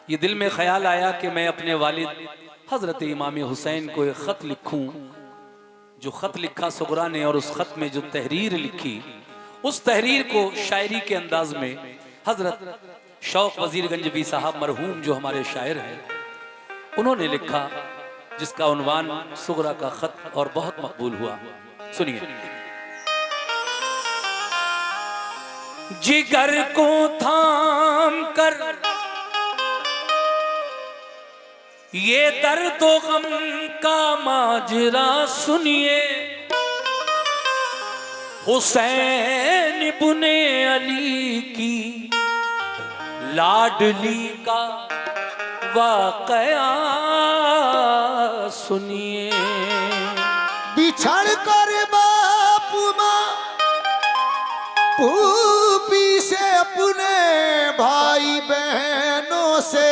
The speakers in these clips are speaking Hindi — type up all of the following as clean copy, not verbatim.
ये दिल में ख्याल आया कि मैं अपने वालिद हजरत इमाम हुसैन को एक ख़त लिखूं। जो ख़त लिखा सुगरा ने और उस ख़त में जो तहरीर लिखी, उस तहरीर को शायरी के अंदाज में हजरत शौक वजीरगंजवी साहब मरहूम जो हमारे शायर हैं उन्होंने लिखा, जिसका उन्वान सुगरा का ख़त और बहुत मकबूल हुआ। सुनिए। जिगर को थाम कर ये दर्द व गम का माजरा सुनिए, हुसैन इब्ने अली की लाडली का वाकया सुनिए। बिछड़ कर बाप माँ फूफी से अपने भाई बहनों से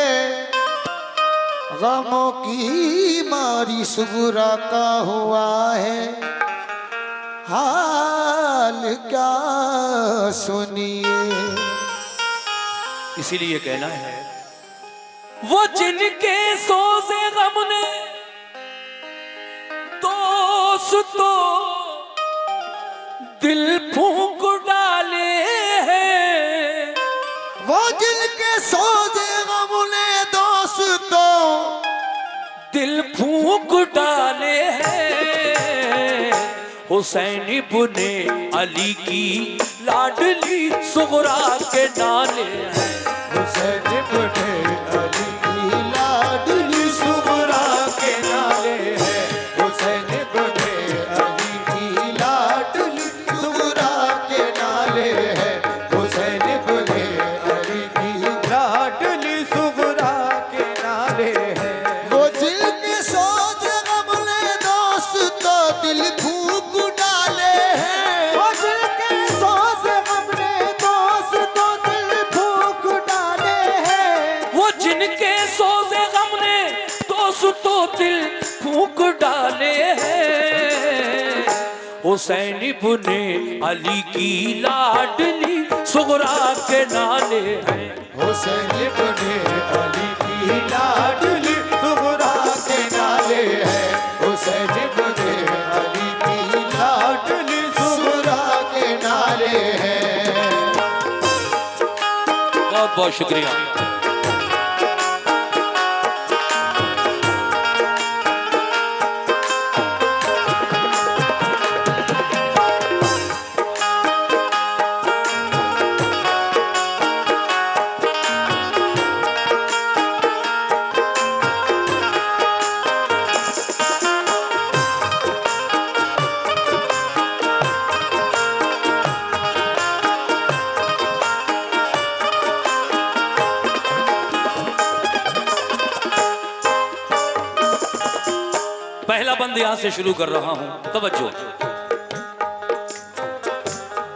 गमों की मारी सुगरा का हुआ है हाल क्या सुनिए। इसीलिए कहना है वो जिनके सोज़े गम ने दोस्तों दिल फूंक डाले हैं, वो जिनके सोजे गम ने दोस्तों दिल फूंक डाले हैं। हुसैन इब्ने अली की लाडली सुगरा के नाले हैं। हुसैन इब्ने अली की लाडली सुगरा के नाले हैं। हुसैन इब्ने अली की लाडली सुगरा के नाले हैं। हुसैन इब्ने अली की लाडली सुगरा के नाले हैं। वो जिनके सोच गम ने दोस्तों दिल फूंक डाले हैं। वो जिनके सोच गम ने दोस्तों दिल फूंक डाले हैं। वो जिनके सोज़े गम ने दोस्तों दिल फूंक डाले हैं। हुसैन इब्ने अली की लाडली सुगरा के नाले हैं। हुसैन इब्ने अली की लाडली सुगरा के नाले हैं। हुसैन इब्ने अली की लाडली सुगरा के नाले हैं। बहुत बहुत शुक्रिया। पहला बंद यहां से शुरू कर रहा हूं, तवज्जो।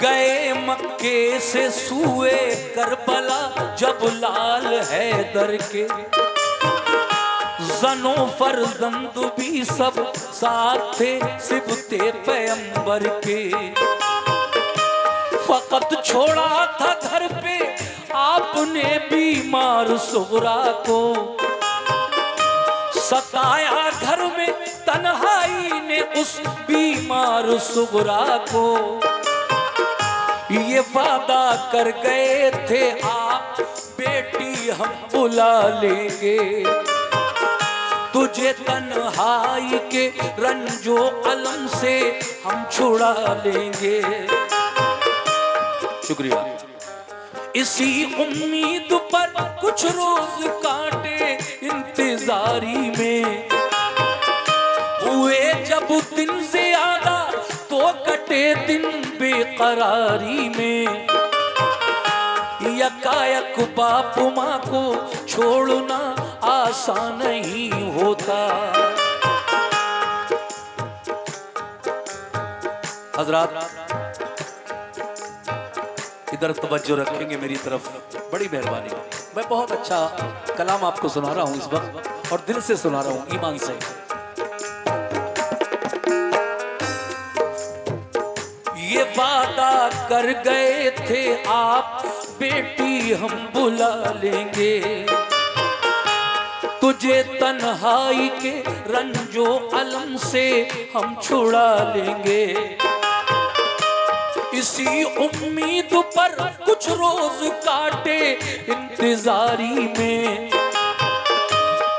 गए मक्के से सूए करबला जब लाल हैदर के, जनो फर्जंद भी सब साथ थे सिबते पैगंबर के। फकत छोड़ा था घर पे आपने बीमार सुगरा को, सताया घर में तन्हाई ने उस बीमार सुगरा को। ये वादा कर गए थे आप बेटी हम बुला लेंगे, तुझे तन्हाई के रंजो अलम से हम छुड़ा लेंगे। शुक्रिया। इसी उम्मीद पर कुछ रोज काटे इंतजारी में, हुए जब दिन ज्यादा तो कटे दिन बेकरारी में। यकायक बाप माँ को छोड़ना आसान नहीं होता। हजरात इधर तवज्जो रखेंगे मेरी तरफ, बड़ी मेहरबानी। मैं बहुत अच्छा कलाम आपको सुना रहा हूँ इस वक्त, और दिल से सुना रहा हूँ, ईमान से। ये वादा कर गए थे आप बेटी हम बुला लेंगे, तुझे तन्हाई के रंजो अलम से हम छुड़ा लेंगे। इसी उम्मीद पर कुछ रोज काटे इंतजारी में,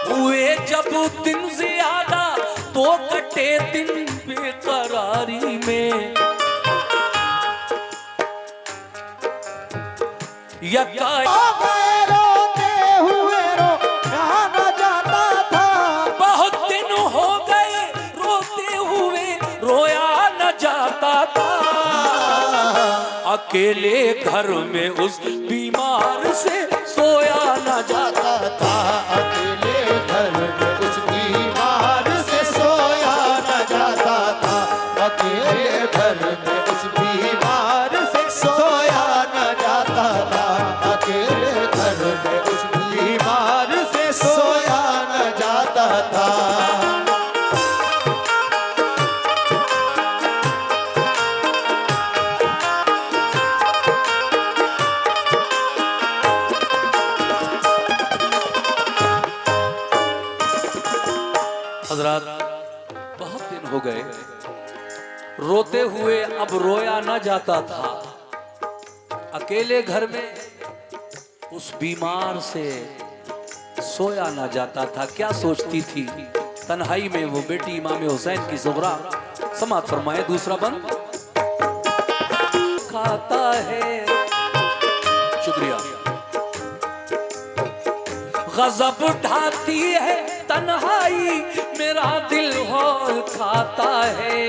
हुए जब दिन ज्यादा तो कटे दिन बेकरारी में। यका रोते हुए रोया न जाता था, बहुत दिन हो गए रोते हुए रोया न जाता था। अकेले घर में उस बीमार से सोया न जाता था। अकेले घर में उस बीमार से सोया न जाता था, अकेले घर में उस बीमार से सोया न जाता था, अकेले घर में उस बीमार से सोया न जाता था। हजरात, बहुत दिन हो गए रोते हुए अब रोया न जाता था। अकेले घर में उस बीमार से सोया न जाता था। क्या सोचती थी तन्हाई में वो बेटी इमाम हुसैन की ज़ुहरा। समात फरमाए दूसरा बंद खाता है। शुक्रिया। गजब ढाती है तन्हाई, मेरा दिल हौल खाता है।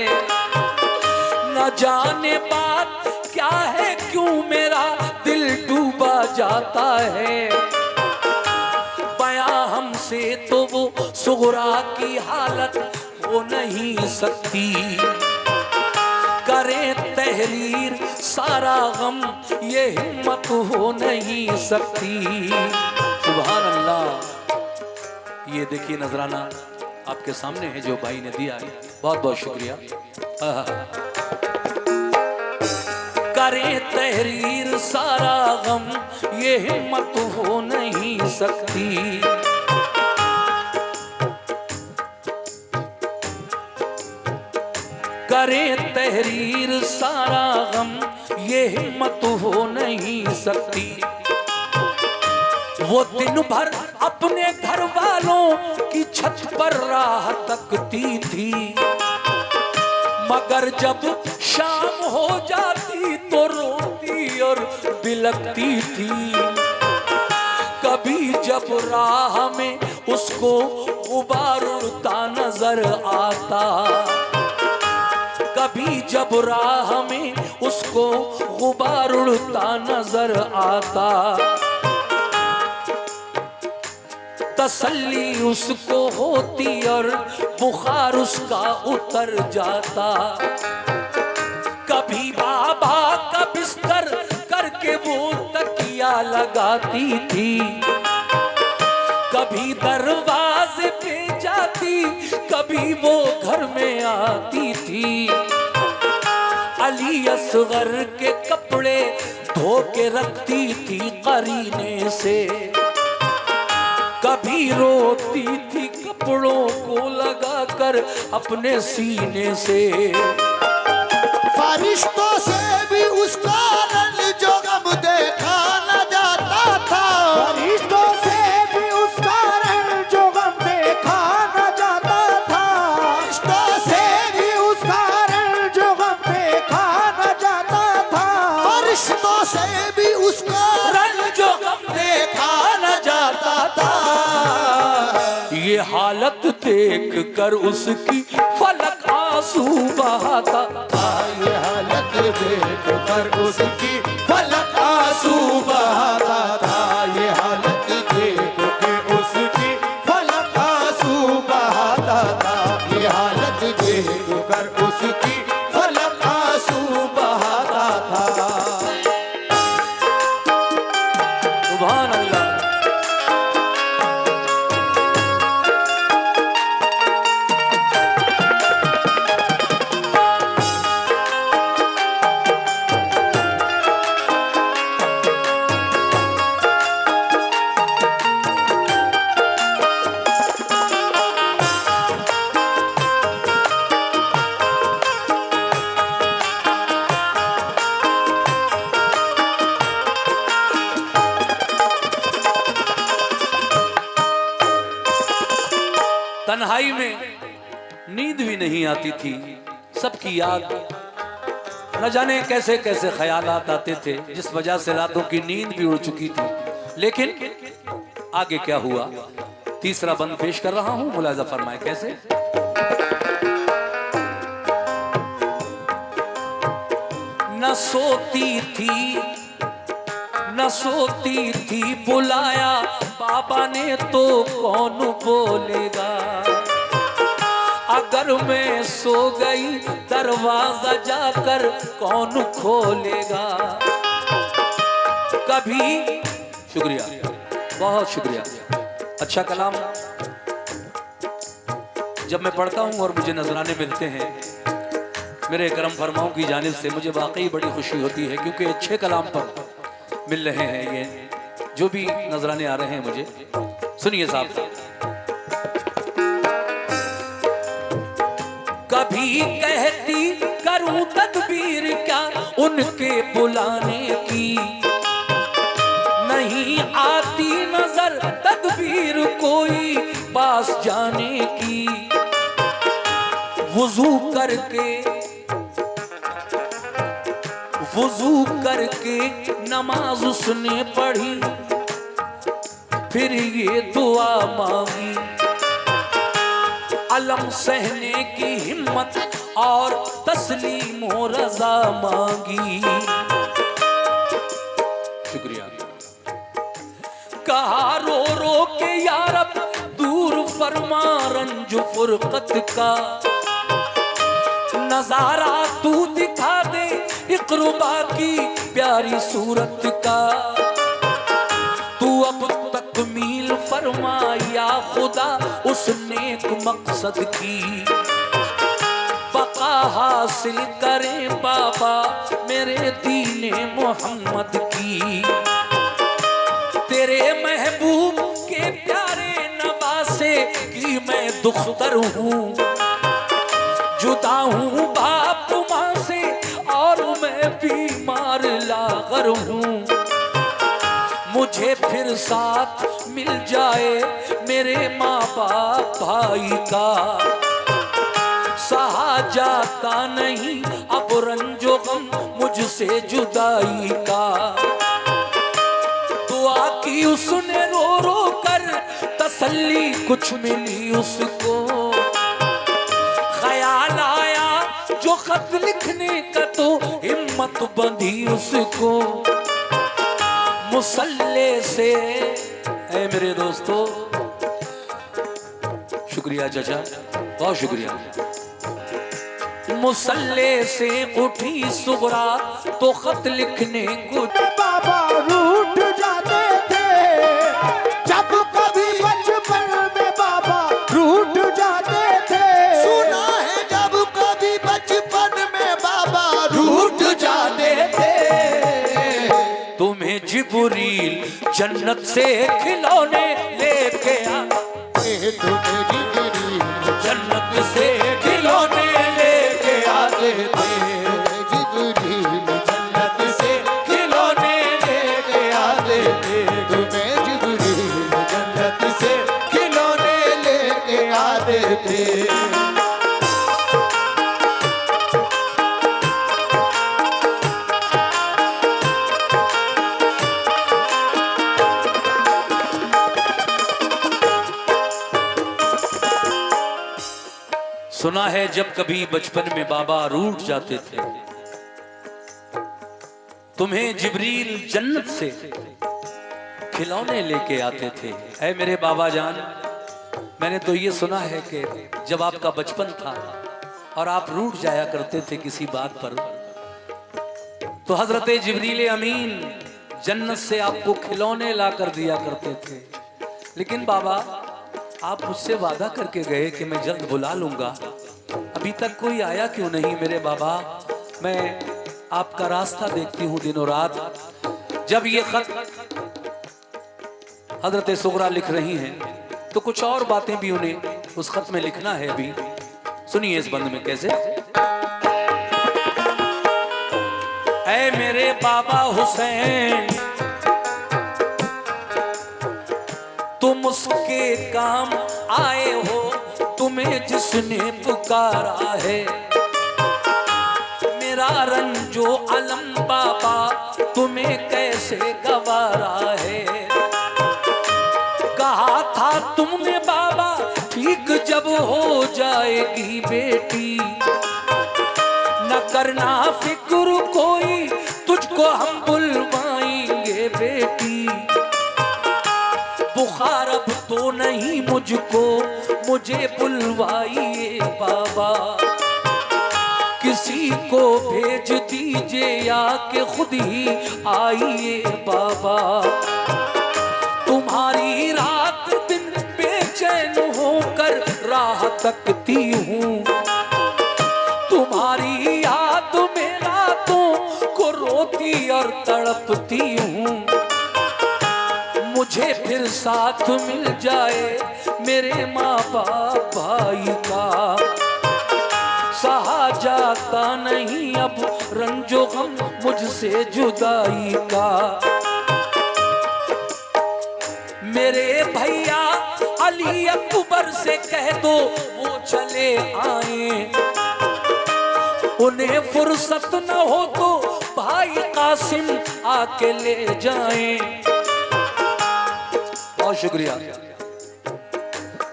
न जाने बात क्या है, क्यों मेरा दिल डूबा जाता है। बयां हमसे तो वो सुगरा की हालत हो नहीं सकती, करे तहरीर सारा गम ये हिम्मत हो नहीं सकती। सुभान अल्लाह। ये देखिए नजराना आपके सामने है जो भाई ने दिया है, बहुत बहुत शुक्रिया। करे तहरीर सारा गम ये हिम्मत हो नहीं सकती। करे तहरीर सारा गम ये हिम्मत हो नहीं सकती। वो दिन भर अपने घर वालों की छत पर राह तकती थी, मगर जब शाम हो जाती तो रोती और बिलकती थी। कभी जब राह में उसको गुबार उड़ता नजर आता, कभी जब राह में उसको गुबार उड़ता नजर आता, तसल्ली उसको होती और बुखार उसका उतर जाता। कभी बाबा का बिस्तर करके वो तकिया लगाती थी, कभी दरवाजे पे जाती, कभी वो घर में आती थी। अली असगर के कपड़े धो के रखती थी करीने से, कभी रोती थी कपड़ों को लगाकर अपने सीने से। फरिश्तों से भी उसका रंग जो गम देखा न जाता था, फरिश्तों से भी उसका रंग जो गम देखा न जाता था, फरिश्तों से भी उसका रंग जो गम देखा न जाता था, फरिश्तों से भी उसका रंग जो गम देखा न जाता था। ये हालत देख कर उसकी फलक आंसू बहाता था। ये हालत देख कर उसकी फलक आंसू बहाता था, ये हालत देख के उसकी फलक आंसू बहाता था, ये हालत देख कर उसकी फलक आंसू बहाता था। सुभान अल्लाह। तन्हाई में नींद भी नहीं आती थी, सबकी याद, न जाने कैसे कैसे ख्यालात आते थे, जिस वजह से रातों की नींद भी उड़ चुकी थी। लेकिन आगे क्या हुआ, तीसरा बंद पेश कर रहा हूं, मुलाजा फरमाए कैसे। न सोती थी बुलाया बाबा ने तो कौन बोलेगा, अगर मैं सो गई दरवाजा जाकर कौन खोलेगा। कभी, शुक्रिया, बहुत शुक्रिया, अच्छा कलाम जब मैं पढ़ता हूँ और मुझे नजराने मिलते हैं मेरे करम फरमाओं की जानिब से, मुझे वाकई बड़ी खुशी होती है, क्योंकि अच्छे कलाम पर मिल रहे हैं ये जो भी नजराने आ रहे हैं मुझे। सुनिए साहब, कभी कहती करूं तदबीर क्या उनके बुलाने की, नहीं आती नजर तदबीर कोई पास जाने की। वुजू करके नमाज उसने पढ़ी, फिर ये दुआ मांगी, अलम सहने की हिम्मत और तस्लीम और रज़ा मांगी। शुक्रिया। कहा रो रो के यारब दूर फरमा रंज फुरकत का, नजारा तू दिखा दे इक़्रुबा की प्यारी सूरत का। तू अब तकमील फरमा या खुदा उस नेक मकसद की, बका हासिल करें बाबा मेरे दीने मोहम्मद की। तेरे महबूब के प्यारे नवासे की मैं दुख्तर हूँ, जुदा हूँ बाप माँ से और मैं बीमार लागर हूँ। मुझे फिर साथ मिल जाए मेरे माँ बाप भाई का, सहा जाता नहीं अब रंजो गम मुझसे जुदाई का। दुआ की उसने रो रो कर तसल्ली कुछ मिली उसको, ख्याल आया जो खत लिखने का तो हिम्मत बंधी उसको। मुसल्ले से, ऐ मेरे दोस्तों, शुक्रिया चाचा, बहुत शुक्रिया। मुसल्ले से उठी सुगरा तो खत लिखने को बाबा रूठ जाते थे, जब कभी बचपन में बाबा रूठ जाते थे। सुना है जब कभी बचपन में बाबा रूठ जाते थे। तुम्हें जिब्रील जन्नत से खिलौने लेके आते, तुम्हें जिब्रील जन्नत से खिलौने लेके आते थे। जिब्रील जन्नत से खिलौने लेके आते थे। तुम्हें जिब्रील जन्नत से खिलौने लेके आते थे। सुना है जब कभी बचपन में बाबा रूठ जाते थे, तुम्हें जिब्रील जन्नत से खिलौने लेके आते थे। ऐ मेरे बाबा जान, मैंने तो ये सुना है कि जब आपका बचपन था और आप रूठ जाया करते थे किसी बात पर, तो हजरत जिब्रील अमीन जन्नत से आपको खिलौने ला कर दिया करते थे। लेकिन बाबा, आप मुझसे वादा करके गए कि मैं जल्द बुला लूंगा, अभी तक कोई आया क्यों नहीं मेरे बाबा? मैं आपका रास्ता देखती हूँ दिनों रात। जब ये खत हजरत सुगरा लिख रही हैं तो कुछ और बातें भी उन्हें उस खत में लिखना है। अभी सुनिए इस बंद में कैसे। ऐ मेरे बाबा हुसैन, तुम उसके काम आए हो तुम्हें जिसने पुकारा है, मेरा रंजो अलम बाबा तुम्हें कैसे गवारा है। कहा था तुमने बाबा ठीक जब हो जाएगी बेटी, न करना फिक्र कोई तुझको हम बुलवाएंगे बेटी। बुखार अब तो नहीं मुझको, मुझे बुलवाइए बाबा, किसी को भेज दीजिए या कि खुद ही आइए बाबा। तुम्हारी रात दिन बेचैन होकर राह तकती हूँ, तुम्हारी याद में रातों को रोती और तड़पती हूँ। मुझे फिर साथ मिल जाए मेरे माँ बाप भाई का, सहा जाता नहीं अब रंजो गम मुझसे जुदाई का। मेरे भैया अली अकबर से कह दो वो चले आए, उन्हें फुर्सत न हो तो भाई कासिम आके ले जाएं। बहुत शुक्रिया।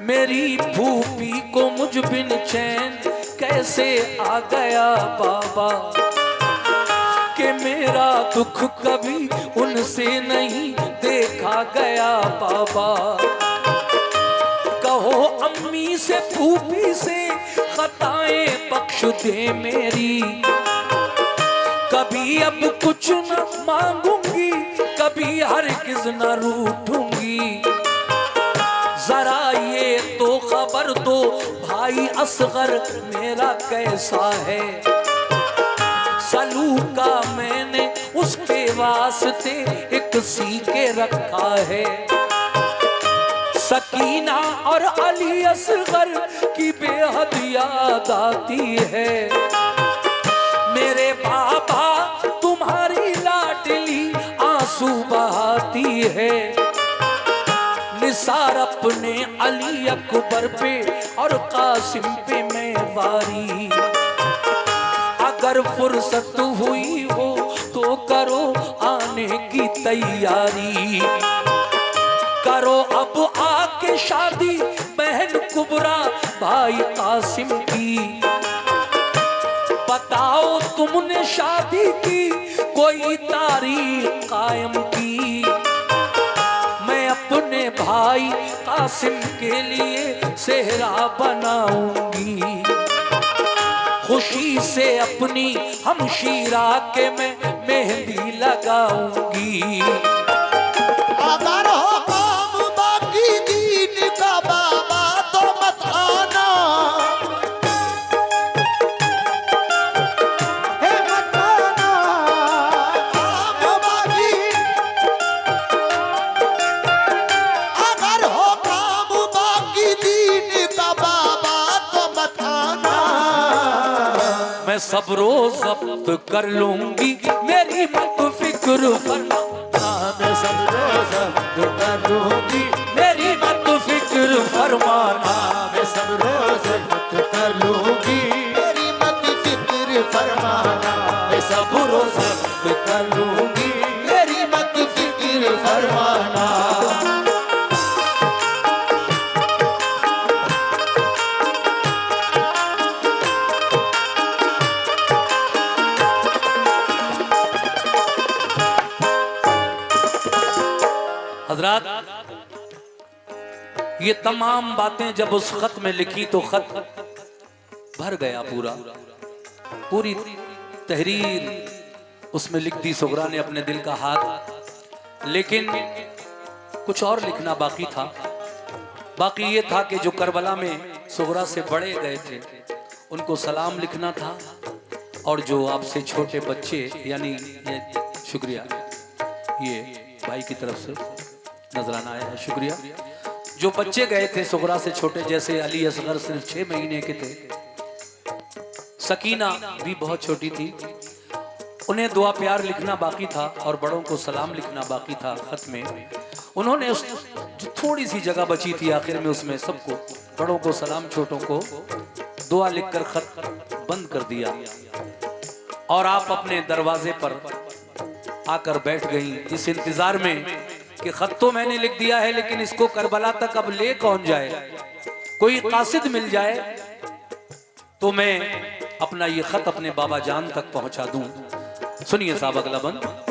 मेरी भूपी को मुझ बिन चैन कैसे आ गया बाबा, कि मेरा दुख कभी उनसे नहीं देखा गया बाबा। कहो अम्मी से भूपी से खताएं बख्श दे मेरी, कभी अब कुछ न मांगूंगी, कभी हरगिज़ न रूठूंगी। जरा ये तो खबर दो भाई असगर मेरा कैसा है, सलूका मैंने उसके वास्ते एक सीके रखा है। सकीना और अली असगर की बेहद याद आती है। मेरे बाबा तुम्हारी लाडली आंसू बहाती है। निसार अपने अली अकबर पे और कासिम पे मैं वारी, अगर फुर्सत हुई हो तो करो आने की तैयारी। करो अब आके शादी बहन कुबरा भाई कासिम की। बताओ तुमने शादी की कोई तारीख कायम की, मैं अपने भाई कासिम के लिए सेहरा बनाऊंगी। खुशी से अपनी हमशीरा के मैं मेहंदी लगाऊंगी। अगर हो काम बाकी दीन का बाबा तो मत आना, हे मत आना। काम बाकी अगर हो काम बाकी दीन का बाबा तो मत आना। मैं सब रोज जब्त कर लूंगी मेरी मत फिक्र फरमा। मैं सब रोज जब्त कर लूंगी मेरी मत फिक्र फरमाना। मैं सब रोज जब्त कर लूंगी मेरी मत फिक्र फरमाना। मैं सब रोज जब्त कर लूंगी मेरी मत फिक्र फरमाना। हजरात, ये तमाम बातें जब उस खत में लिखी तो खत भर गया पूरी तहरीर उसमें लिख दी सुगरा ने अपने दिल का हाथ। लेकिन कुछ और लिखना बाकी था। बाकी ये था कि जो करबला में सुगरा से बड़े गए थे उनको सलाम लिखना था, और जो आपसे छोटे बच्चे, यानी ये शुक्रिया, ये भाई की तरफ से नजराना आया है, शुक्रिया। जो बच्चे गए थे सुगरा से छोटे, जैसे अली असगर सिर्फ 6 महीने के थे, सकीना भी बहुत छोटी थी, उन्हें दुआ प्यार लिखना बाकी था और बड़ों को सलाम लिखना बाकी था खत में। उन्होंने उस जो थोड़ी सी जगह बची थी आखिर में उसमें सबको बड़ों को सलाम, छोटों को दुआ लिखकर खत बंद कर दिया और आप अपने दरवाजे पर आकर बैठ गई इस इंतजार में कि खत तो मैंने लिख दिया है, लेकिन इसको करबला तक अब ले कौन जाए। कोई कासिद मिल जाए तो मैं अपना ये खत अपने बाबा जान तक पहुंचा दूं। सुनिए साहब अगला बंद।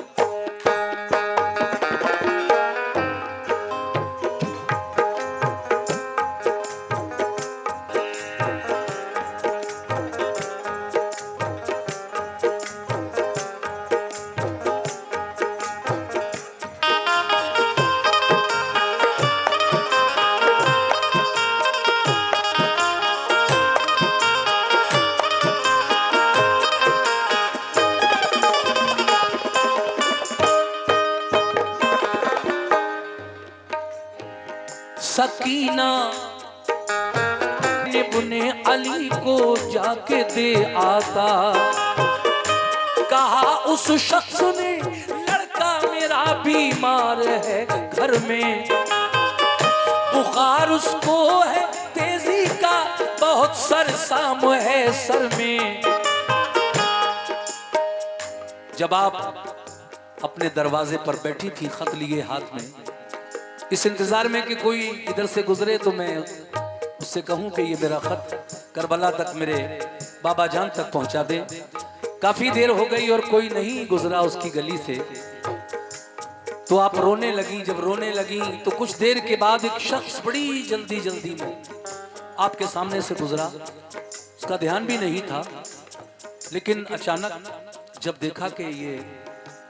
सकीना इब्ने अली को जाके दे आता, कहा उस शख्स ने लड़का मेरा बीमार है घर में, बुखार उसको है तेजी का बहुत सरसाम है सर में। जब आप अपने दरवाजे पर बैठी थी खत लिए हाथ में, इस इंतजार में कि कोई इधर से गुजरे तो मैं उससे कहूं कि ये मेरा खत करबला तक मेरे बाबा जान तक पहुंचा दे। काफी देर हो गई और कोई नहीं गुजरा उसकी गली से, तो आप रोने लगी। जब रोने लगी तो कुछ देर के बाद एक शख्स बड़ी जल्दी जल्दी में आपके सामने से गुजरा। उसका ध्यान भी नहीं था, लेकिन अचानक जब देखा कि ये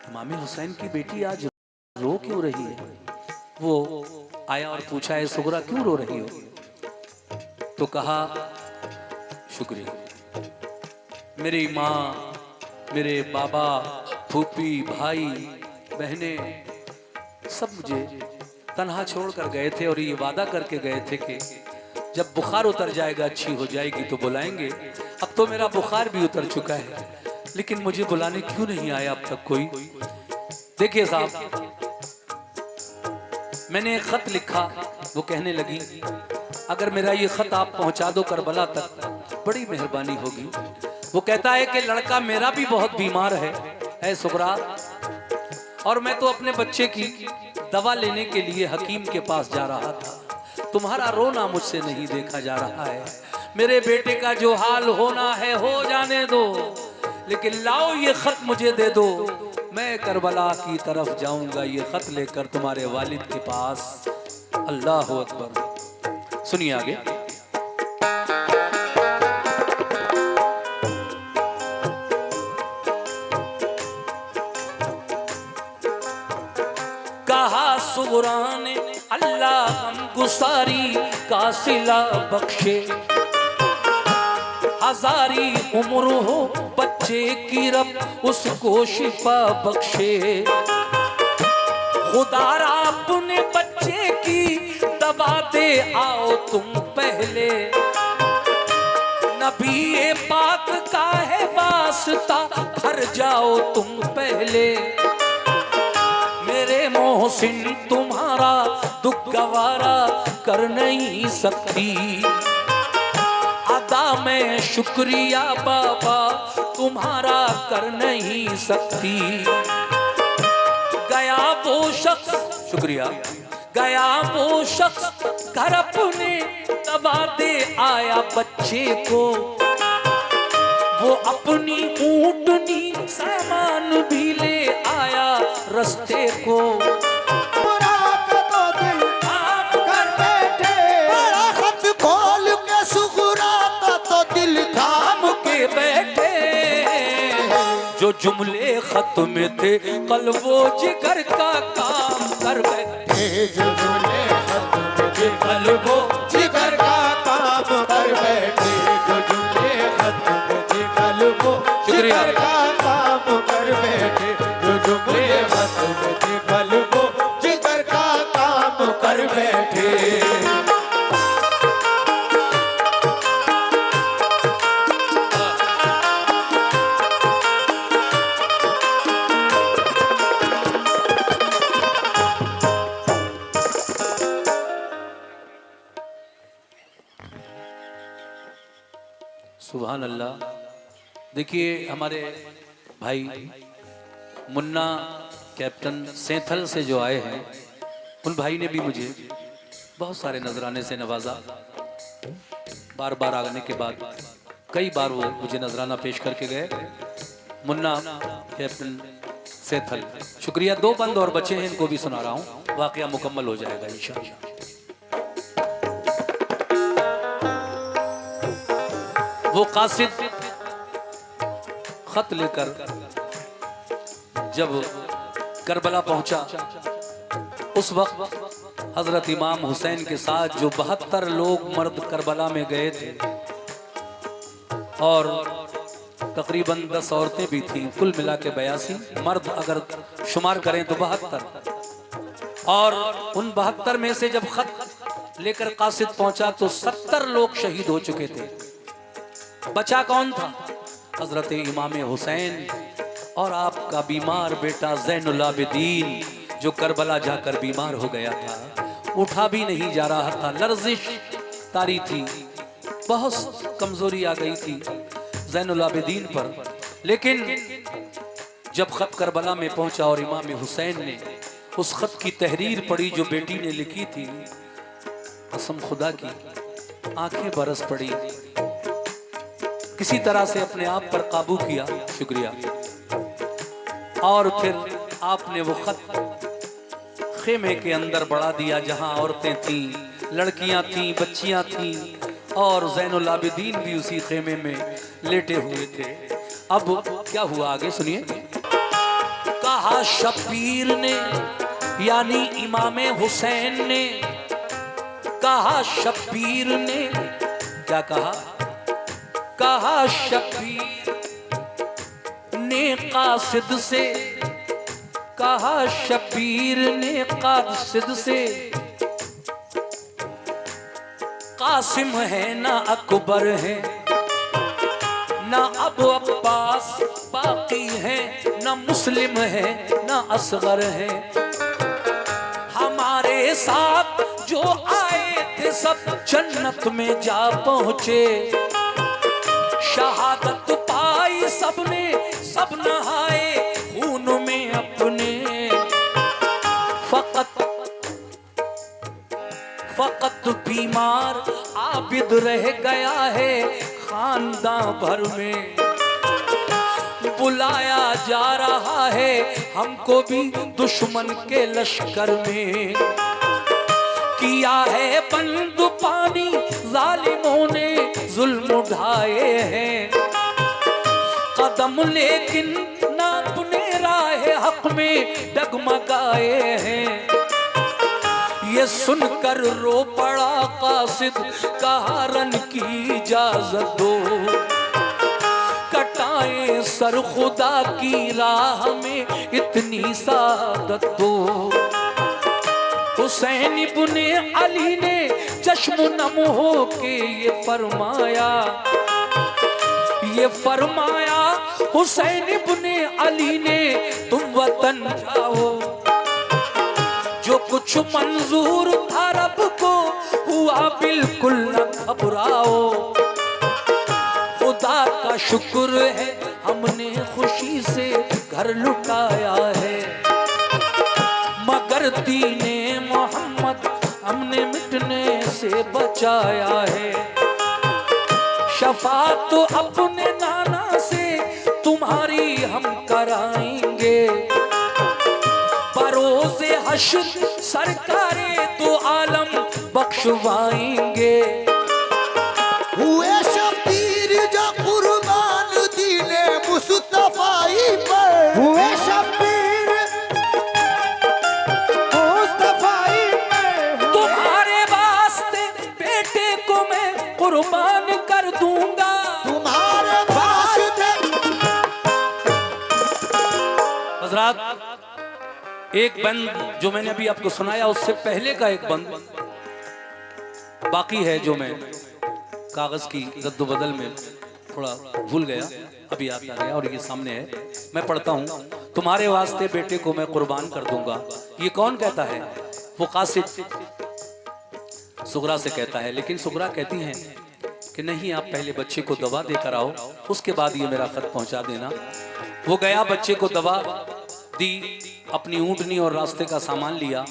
इमाम हुसैन की बेटी आज रो क्यों रही है, वो आया और पूछा है सुगरा क्यों रो रही हो? तो कहा शुक्रिया, मेरी माँ, मेरे बाबा, फूफी, भाई, बहने सब मुझे तन्हा छोड़कर गए थे और ये वादा करके गए थे कि जब बुखार उतर जाएगा, अच्छी हो जाएगी तो बुलाएंगे। अब तो मेरा बुखार भी उतर चुका है, लेकिन मुझे बुलाने क्यों नहीं आया अब तक कोई? देखिए साहब, मैंने एक खत लिखा। वो कहने लगी अगर मेरा ये खत आप पहुंचा दो करबला तक बड़ी मेहरबानी होगी। वो कहता है कि लड़का मेरा भी बहुत बीमार है ऐ सुगरा, और मैं तो अपने बच्चे की दवा लेने के लिए हकीम के पास जा रहा था। तुम्हारा रोना मुझसे नहीं देखा जा रहा है। मेरे बेटे का जो हाल होना है हो जाने दो, लेकिन लाओ ये खत मुझे दे दो, मैं करबला की तरफ जाऊंगा ये खत लेकर तुम्हारे वालिद के पास। अल्लाह अकबर। सुनिए आगे। कहा सुगरा ने अल्लाह हम गुसारी का सिला बख्शे, हजारी उम्र हो बच्चे की रब उसको शिफा बख्शे। खुदारा अपने बच्चे की दवा दे आओ तुम पहले, नबी पाक का है वास्ता घर जाओ तुम पहले। मेरे मोहसिन तुम्हारा दुख गवारा कर नहीं सकती, अदा मैं शुक्रिया बाबा तुम्हारा कर नहीं सकती। गया वो शख्स, शुक्रिया, गया वो शख्स घर अपने दवा दे आया बच्चे को, वो अपनी ऊँटनी सामान भी ले आया रास्ते को। जो जुमले खत में थे कल वो जिगर का काम कर बैठे, जो जुमले खत में थे कल वो जिगर का काम कर बैठे, जो जुमले खत में थे कल वो जिगर का काम कर बैठे, जो जुमले खत में थे कल वो जिगर का काम कर बैठे। सुभान अल्लाह। देखिए हमारे भाई मुन्ना कैप्टन सेंथल से जो आए हैं, उन भाई ने भी मुझे बहुत सारे नजराने से नवाजा। बार बार आने के बाद कई बार वो मुझे नजराना पेश करके गए। मुन्ना कैप्टन सेंथल, शुक्रिया। 2 बंद और बचे हैं, इनको भी सुना रहा हूँ, वाकया मुकम्मल हो जाएगा इंशाअल्लाह। वो कासिद खत लेकर जब करबला पहुंचा, उस वक्त हजरत इमाम हुसैन के साथ जो 72 लोग मर्द करबला में गए थे और तकरीबन 10 औरतें भी थीं, कुल मिला के 82 मर्द अगर शुमार करें तो 72। और उन 72 में से जब खत लेकर कासिद पहुंचा तो 70 लोग शहीद हो चुके थे। बचा कौन था? हजरत इमाम हुसैन और आपका बीमार बेटा ज़ैनुल आबिदीन, जो करबला जाकर बीमार हो गया था, उठा भी नहीं जा रहा था, लर्जिश तारी थी, बहुत कमजोरी आ गई थी ज़ैनुल आबिदीन पर। लेकिन जब खत करबला में पहुंचा और इमाम हुसैन ने उस खत की तहरीर पढ़ी जो बेटी ने लिखी थी, कसम खुदा की आंखें बरस पड़ी। किसी तरह से अपने आप पर काबू किया, शुक्रिया। और फिर आपने वो खत खेमे के अंदर बढ़ा दिया, जहां औरतें थीं, लड़कियां थीं, बच्चियां थीं, और ज़ैनुल आबिदीन भी उसी खेमे में लेटे हुए थे। अब क्या हुआ आगे सुनिए। कहा शब्बीर ने, यानी इमाम हुसैन ने, कहा शब्बीर ने, क्या कहा? कहा शब्बीर ने कासिद से, कहा शब्बीर ने कासिद से, कासिम है ना अकबर है, ना अबू अब्बास बाकी है, ना मुस्लिम है ना असगर है। हमारे साथ जो आए थे सब जन्नत में जा पहुंचे, शहादत पाई सबने, सब नहाए खून में अपने। फकत बीमार आबिद रह गया है खानदान भर में। बुलाया जा रहा है हमको भी दुश्मन के लश्कर में। किया है बंद पानी जालिमों ने जुल्म उठाए हैं, कदम लेकिन ना अपने राह हक में डगमगाए हैं। ये सुनकर रो पड़ा कासिद, कहा रन की इजाजत दो, कटाए सर खुदा की राह में इतनी सादत दो। हुसैन इब्ने अली ने चश्म नम हो के ये फरमाया, ये फरमाया हुसैन इब्ने अली ने, तुम वतन जाओ, जो कुछ मंजूर था रब को हुआ बिल्कुल न घबराओ। खुदा का शुक्र है हमने खुशी से घर लुटाया है, मगर दीने मोहम्मद हमने मिटने से बचाया है। शफाअत तो अपने नाना से तुम्हारी हम कराएंगे, बरोज़े हश्र सरकारे तो आलम बख्शवाएंगे। हुए शब्बीर जो कुर्बान दीने मुस्तफाई पर, हुए शब्बीर मुस्तफाई पर, तुम्हारे वास्ते बेटे को मैं कुर्बान कर दूंगा। तुम्हारे वास्ते। हजरात, एक बंद जो मैंने अभी आपको सुनाया, उससे पहले का एक बंद बाकी है, जो मैं कागज की जद्दोबदल में थोड़ा भूल गया, अभी याद आ गया और ये सामने है। मैं पढ़ता हूँ। तुम्हारे वास्ते बेटे को मैं कुर्बान कर दूंगा। ये कौन कहता है? वो कासिद सुगरा से कहता है। लेकिन सुगरा कहती हैं कि नहीं, आप पहले बच्चे को दवा देकर आओ, उसके बाद ये मेरा खत पहुंचा देना। वो गया, बच्चे को दवा दी, अपनी ऊँटनी और रास्ते का सामान लिया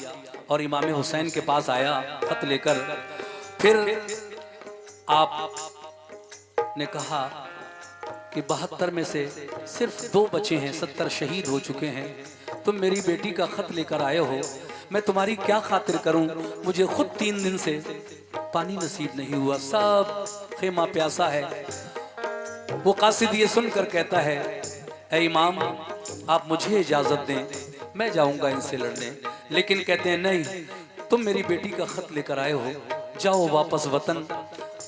और इमाम हुसैन के पास आया खत लेकर। फिर आप ने कहा कि 72 में से सिर्फ 2 बचे हैं, 70 शहीद हो चुके हैं। तुम मेरी बेटी का खत लेकर आए हो, मैं तुम्हारी क्या खातिर करूं? मुझे खुद 3 दिन से पानी नसीब नहीं हुआ, सब खेमा प्यासा है। वो कासिद ये सुनकर कहता है, ऐ इमाम, आप मुझे इजाजत दें, मैं जाऊंगा इनसे लड़ने। लेकिन कहते हैं नहीं, तुम मेरी बेटी का खत लेकर आए हो, जाओ वापस वतन।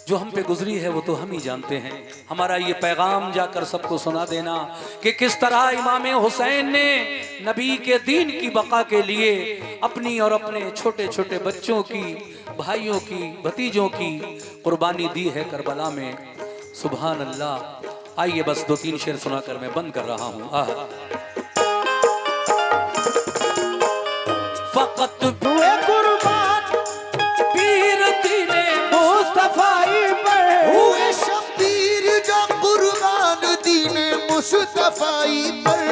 जो हम पे गुजरी है वो तो हम ही जानते हैं। हमारा ये पैगाम जाकर सबको सुना देना कि किस तरह इमाम हुसैन ने नबी के दीन की बका के लिए अपनी और अपने छोटे छोटे बच्चों की, भाइयों की, भतीजों की कुर्बानी दी है करबला में। सुभान अल्लाह। आइए बस 2-3 शेर सुनाकर मैं बंद कर रहा हूँ। फकत हुए कुर्बान पीर दीने मुस्तफाई पर, हुए शब्बीर जो कुर्बान दीने मुस्तफाई पर।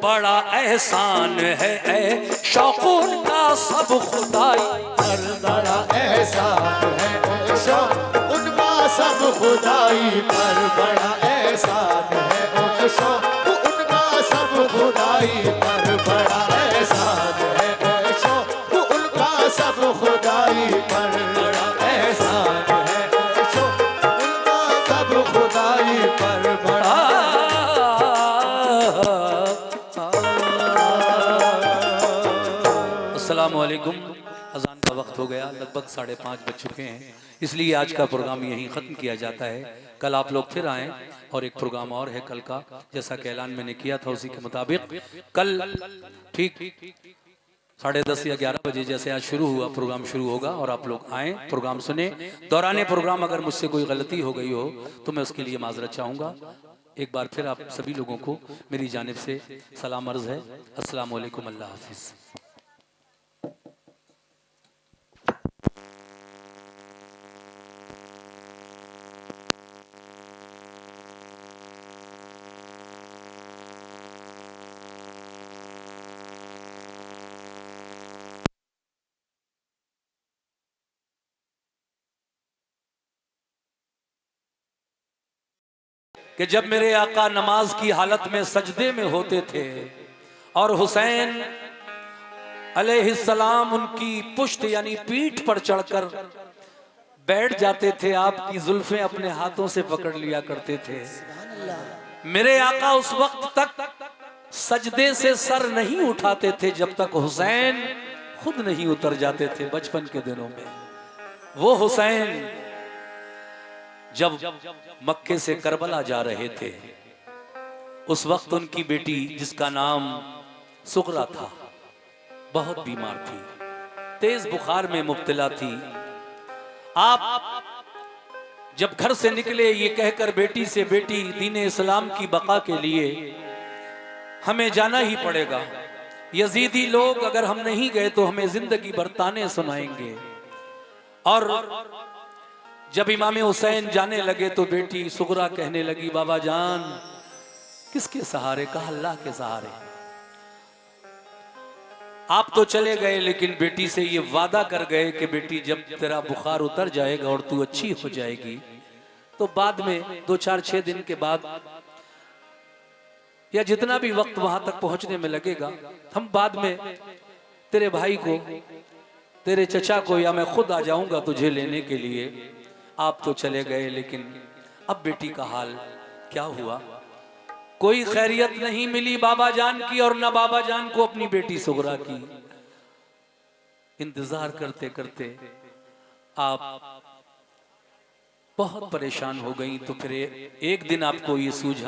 बड़ा एहसान है ऐ शौक़ून का सब खुदाई पर। बड़ा एहसान है शौक़ उनका सब खुदाई पर। बड़ा एहसान है शौक़ उनका सब खुदाई पर। बड़ा एहसान है शौक़ उनका सब खुदाई पर। बड़ा एहसान है शौक़ उनका सब खुदाई पर। बड़ा अस्सलामुअलैकुम। अज़ान का वक्त हो गया, लगभग 5:30 बज चुके हैं, इसलिए आज का प्रोग्राम यहीं ख़त्म किया जाता है। कल आप लोग फिर आएँ और एक प्रोग्राम और है कल का, जैसा कि ऐलान मैंने किया था उसी के मुताबिक कल ठीक 10:30 या 11 बजे जैसे आज शुरू हुआ प्रोग्राम शुरू होगा और आप लोग आएँ, प्रोग्राम सुने। दौरान प्रोग्राम अगर मुझसे कोई गलती हो गई हो तो मैं उसके लिए माजरत चाहूँगा। एक बार फिर आप सभी लोगों को मेरी जानिब से सलाम अर्ज़ है। अस्सलामु अलैकुम, अल्लाह हाफिज़। कि जब मेरे आका नमाज की हालत में सजदे में होते थे और हुसैन अलैहिस्सलाम उनकी पुश्त यानी पीठ पर चढ़कर बैठ जाते थे, आपकी जुल्फें अपने हाथों से पकड़ लिया करते थे। मेरे आका उस वक्त तक सजदे से सर नहीं उठाते थे जब तक हुसैन खुद नहीं उतर जाते थे। बचपन के दिनों में वो हुसैन जब मक्के से करबला जा रहे थे, उस वक्त उनकी बेटी जिसका नाम सुगरा था बहुत बीमार थी, तेज बुखार में मुब्तला थी। आप जब घर से निकले ये कहकर बेटी से, बेटी दीन इस्लाम की बका के लिए हमें जाना ही पड़ेगा, यजीदी लोग अगर हम नहीं गए तो हमें जिंदगी भर ताने सुनाएंगे। और जब इमाम हुसैन जाने लगे तो बेटी सुगरा कहने लगी, बाबा जान किसके सहारे? कहा अल्लाह के सहारे। आप तो चले गए लेकिन बेटी से ये वादा कर गए कि बेटी जब तेरा बुखार उतर जाएगा और तू अच्छी हो जाएगी तो बाद में 2-4-6 दिन के बाद या जितना भी वक्त वहां तक पहुंचने में लगेगा, हम बाद में तेरे भाई को, तेरे चचा को या मैं खुद आ जाऊंगा तुझे लेने के लिए। आप तो चले गए लेकिन अब बेटी का हाल क्या हुआ? कोई खैरियत नहीं मिली बाबा जान की और न बाबा जान को अपनी बेटी सुगरा की। इंतजार करते करते आप बहुत परेशान हो गई। तो फिर एक दिन आपको ये सूझा